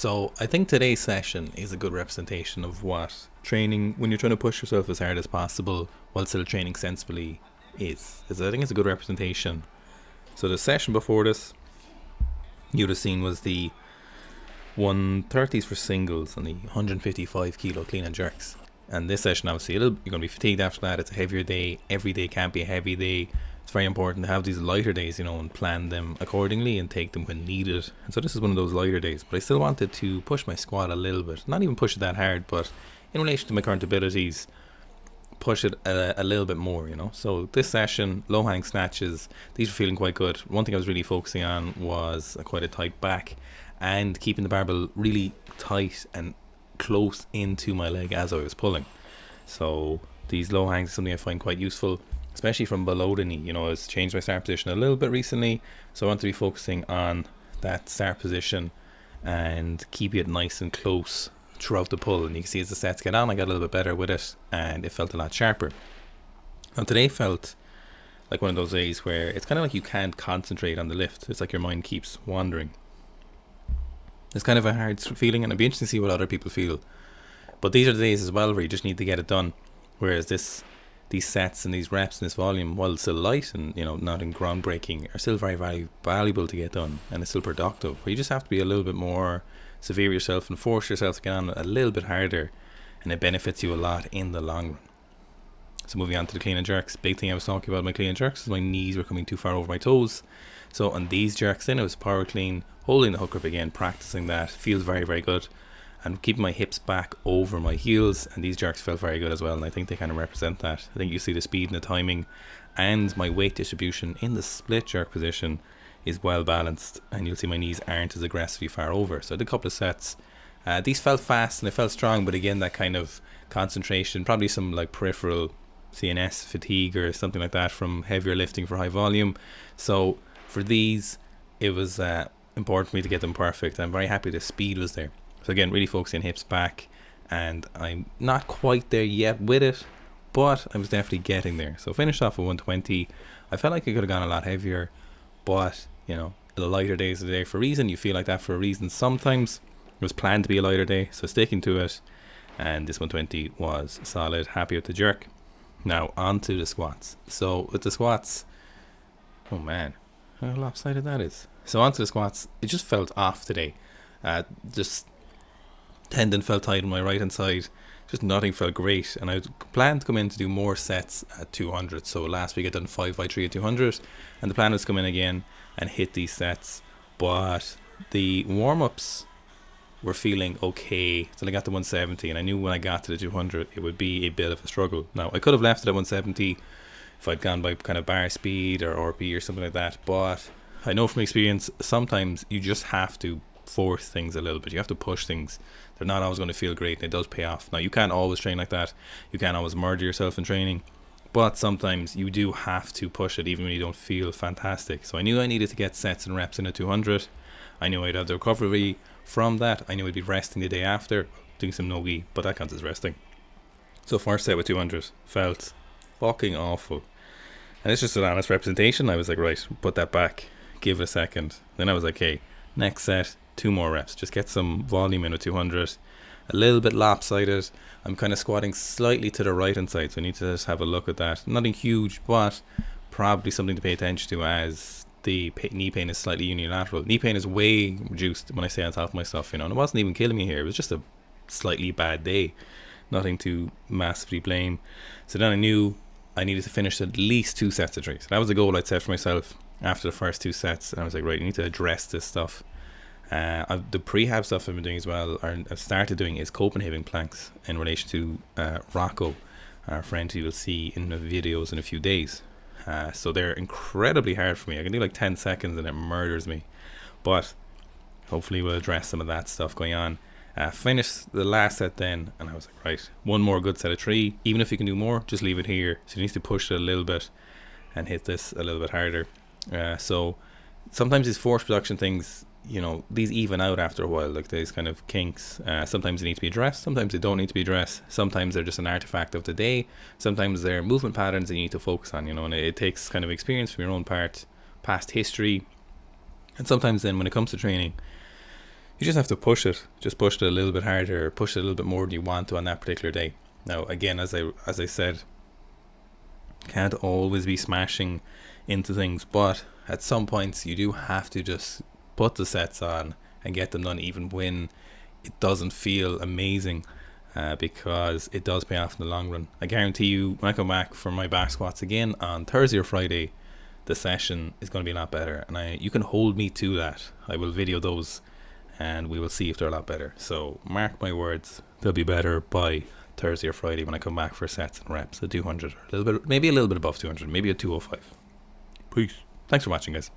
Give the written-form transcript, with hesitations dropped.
So I think today's session is a good representation of what training, when you're trying to push yourself as hard as possible while still training sensibly, is. I think it's a good representation. So the session before this, you'd have seen, was the 130s for singles and the 155 kilo clean and jerks. And this session, obviously, you're going to be fatigued after that. It's a heavier day. Every day can't be a heavy day. It's very important to have these lighter days, and plan them accordingly and take them when needed. And so this is one of those lighter days. But I still wanted to push my squat a little bit. Not even push it that hard, but in relation to my current abilities, push it a little bit more, So this session, low hang snatches, these were feeling quite good. One thing I was really focusing on was quite a tight back and keeping the barbell really tight and close into my leg as I was pulling. So these low hangs are something I find quite useful, especially from below the knee. I was changed my start position a little bit recently, so I want to be focusing on that start position and keep it nice and close throughout the pull. And you can see as the sets get on, I got a little bit better with it and it felt a lot sharper. Now today felt like one of those days where it's kind of like you can't concentrate on the lift. It's like your mind keeps wandering. It's kind of a hard feeling, and it'd be interesting to see what other people feel. But these are the days as well where you just need to get it done. Whereas these sets and these reps and this volume, while it's still light and not in groundbreaking, are still very valuable to get done, and it's still productive. But you just have to be a little bit more severe yourself and force yourself to get on a little bit harder, and it benefits you a lot in the long run. So moving on to the clean and jerks. Big thing I was talking about my clean and jerks is my knees were coming too far over my toes. So on these jerks then, it was power clean, holding the hook grip again, practicing that. Feels very good. And keeping my hips back over my heels, and these jerks felt very good as well, and I think they kind of represent that. I think you see the speed and the timing and my weight distribution in the split jerk position is well balanced, and you'll see my knees aren't as aggressively far over. So I did a couple of sets. These felt fast and they felt strong, but again, that kind of concentration, probably some like peripheral CNS fatigue or something like that from heavier lifting for high volume. So for these, it was important for me to get them perfect. I'm very happy the speed was there. So again, really focusing hips back, and I'm not quite there yet with it, but I was definitely getting there. So finished off with 120. I felt like I could have gone a lot heavier, but the lighter days of the day for a reason. You feel like that for a reason. Sometimes it was planned to be a lighter day, so sticking to it, and this 120 was solid. Happy with the jerk. Now on to the squats. So with the squats, oh man, how lopsided that is. So onto the squats, it just felt off today. Just tendon felt tight on my right hand side. Just nothing felt great, and I planned to come in to do more sets at 200. So last week I done 5x3 at 200, and the plan was to come in again and hit these sets. But the warm-ups were feeling okay till I got to 170, and I knew when I got to the 200 it would be a bit of a struggle. Now I could have left it at 170 if I'd gone by kind of bar speed or RP or something like that, but I know from experience sometimes you just have to force things a little bit. You have to push things. They're not always going to feel great, and it does pay off. Now you can't always train like that. You can't always murder yourself in training, but sometimes you do have to push it even when you don't feel fantastic. So I knew I needed to get sets and reps in at 200. I knew I'd have the recovery from that. I knew I'd be resting the day after, doing some no-gi, but that counts as resting. So first set with 200 felt fucking awful, and it's just an honest representation. I was like, right, put that back, give it a second. Then I was like, hey, next set, 2 more reps, just get some volume in with 200. A little bit lopsided. I'm kind of squatting slightly to the right hand side, so I need to just have a look at that. Nothing huge, but probably something to pay attention to, as the knee pain is slightly unilateral. Knee pain is way reduced when I stay on top of my stuff, and it wasn't even killing me here. It was just a slightly bad day, nothing to massively blame. So then I knew I needed to finish at least 2 sets of 3. So that was the goal I'd set for myself after the first 2 sets, and I was like, right, you need to address this stuff. The prehab stuff I've been doing as well, or I've started doing, is Copenhagen planks in relation to Rocco, our friend who you'll see in the videos in a few days. So they're incredibly hard for me. I can do like 10 seconds and it murders me, but hopefully we'll address some of that stuff going on. Finished the last set then, and I was like, right, 1 more good set of 3. Even if you can do more, just leave it here. So you need to push it a little bit and hit this a little bit harder. So sometimes these force production things, these even out after a while, like these kind of kinks. Sometimes they need to be addressed, sometimes they don't need to be addressed. Sometimes they're just an artifact of the day. Sometimes they're movement patterns that you need to focus on, and it takes kind of experience from your own part, past history. And sometimes then when it comes to training, You just have to push it. Just push it a little bit harder, or push it a little bit more than you want to on that particular day. Now, again, as I said, can't always be smashing into things, but at some points you do have to just put the sets on and get them done, even when it doesn't feel amazing, because it does pay off in the long run. I guarantee you, when I come back for my back squats again on Thursday or Friday, the session is going to be a lot better, and you can hold me to that. I will video those and we will see if they're a lot better. So mark my words, they'll be better by Thursday or Friday when I come back for sets and reps at 200, or maybe a little bit above 200, maybe a 205. Peace. Thanks for watching, guys.